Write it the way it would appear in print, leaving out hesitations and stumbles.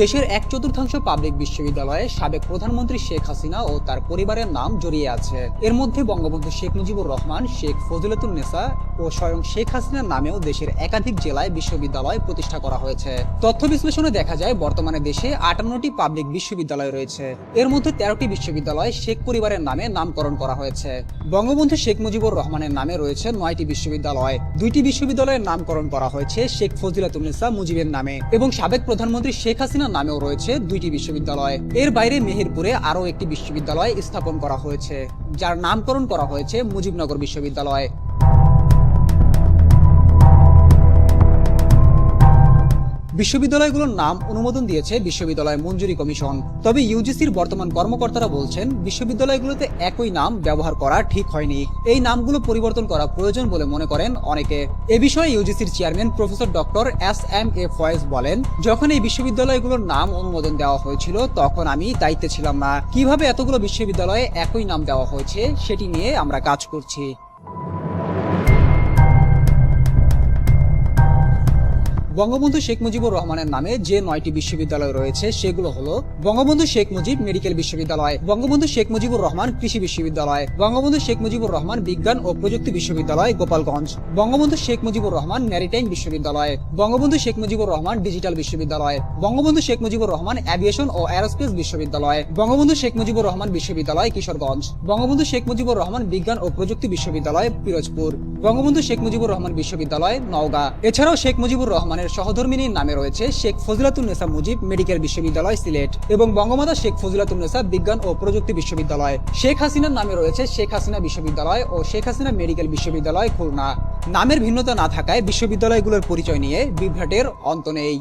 দেশের 1/4 পাবলিক বিশ্ববিদ্যালয়ে সাবেক প্রধানমন্ত্রী শেখ হাসিনা ও তার পরিবারের নাম জড়িয়ে আছে। এর মধ্যে বঙ্গবন্ধু শেখ মুজিবুর রহমান, শেখ ফজিলাতুন্নেসা ও স্বয়ং শেখ হাসিনার নামেও দেশের একাধিক জেলায় বিশ্ববিদ্যালয় প্রতিষ্ঠা করা হয়েছে। তথ্য বিশ্লেষণে দেখা যায় বর্তমানে দেশে 58টি পাবলিক বিশ্ববিদ্যালয় রয়েছে। এর মধ্যে 13টি বিশ্ববিদ্যালয় শেখ পরিবারের নামে নামকরণ করা হয়েছে। বঙ্গবন্ধু শেখ মুজিবুর রহমানের নামে রয়েছে 9টি বিশ্ববিদ্যালয়। 2টি বিশ্ববিদ্যালয়ের নামকরণ করা হয়েছে শেখ ফজিলাতুন্নেসা মুজিবের নামে এবং সাবেক প্রধানমন্ত্রী শেখ হাসিনার নামেও রয়েছে 2টি বিশ্ববিদ্যালয়। এর বাইরে মেহেরপুরে আরও একটি বিশ্ববিদ্যালয় স্থাপন করা হয়েছে, যার নামকরণ করা হয়েছে মুজিবনগর বিশ্ববিদ্যালয়। বিশ্ববিদ্যালয়গুলোর নাম অনুমোদন দিয়েছে বিশ্ববিদ্যালয় মঞ্জুরি কমিশন। তবে ইউজিসির বর্তমান কর্মকর্তারা বলছেন বিশ্ববিদ্যালয়গুলোতে একই নাম ব্যবহার করা ঠিক হয়নি। এই নামগুলো পরিবর্তন করা প্রয়োজন বলে মনে করেন অনেকে। এ বিষয়ে ইউজিসির chairman professor doctor SM-A Faiz বলেন, যখন এই বিশ্ববিদ্যালয়গুলোর নাম অনুমোদন দেওয়া হয়েছিল তখন আমি দায়িত্বে ছিলাম না। কিভাবে এতগুলো বিশ্ববিদ্যালয়ে একই নাম দেওয়া হয়েছে সেটি নিয়ে আমরা কাজ করছি। বঙ্গবন্ধু শেখ মুজিবুর রহমানের নামে যে 9টি বিশ্ববিদ্যালয় রয়েছে সেগুলো হলো বঙ্গবন্ধু শেখ মুজিব মেডিকেল বিশ্ববিদ্যালয়, বঙ্গবন্ধু শেখ মুজিবুর রহমান কৃষি বিশ্ববিদ্যালয়, বঙ্গবন্ধু শেখ মুজিবুর রহমান বিজ্ঞান ও প্রযুক্তি বিশ্ববিদ্যালয় গোপালগঞ্জ, বঙ্গবন্ধু শেখ মুজিবুর রহমান ম্যারিটাইম বিশ্ববিদ্যালয়, বঙ্গবন্ধু শেখ মুজিবুর রহমান ডিজিটাল বিশ্ববিদ্যালয়, বঙ্গবন্ধু শেখ মুজিবুর রহমান অ্যাভিয়েশন ও এরোস্পেস বিশ্ববিদ্যালয়, বঙ্গবন্ধু শেখ মুজিবুর রহমান বিশ্ববিদ্যালয় কিশোরগঞ্জ, বঙ্গবন্ধু শেখ মুজিবুর রহমান বিজ্ঞান ও প্রযুক্তি বিশ্ববিদ্যালয় পিরোজপুর, বঙ্গবন্ধু শেখ মুজিবুর রহমান বিশ্ববিদ্যালয় নওগাঁ। এছাড়াও শেখ মুজিবুর রহমানের সহধর্মিনীর নামে রয়েছে শেখ ফজিলাতুন্নেসা মুজিব মেডিকেল বিশ্ববিদ্যালয় সিলেট এবং বঙ্গমাতা শেখ ফজিলাতুন্নেসা বিজ্ঞান ও প্রযুক্তি বিশ্ববিদ্যালয়। শেখ হাসিনার নামে রয়েছে শেখ হাসিনা বিশ্ববিদ্যালয় ও শেখ হাসিনা মেডিকেল বিশ্ববিদ্যালয় খুলনা। নামের ভিন্নতা না থাকায় বিশ্ববিদ্যালয়গুলোর পরিচয় নিয়ে বিভ্রাটের অন্ত নেই।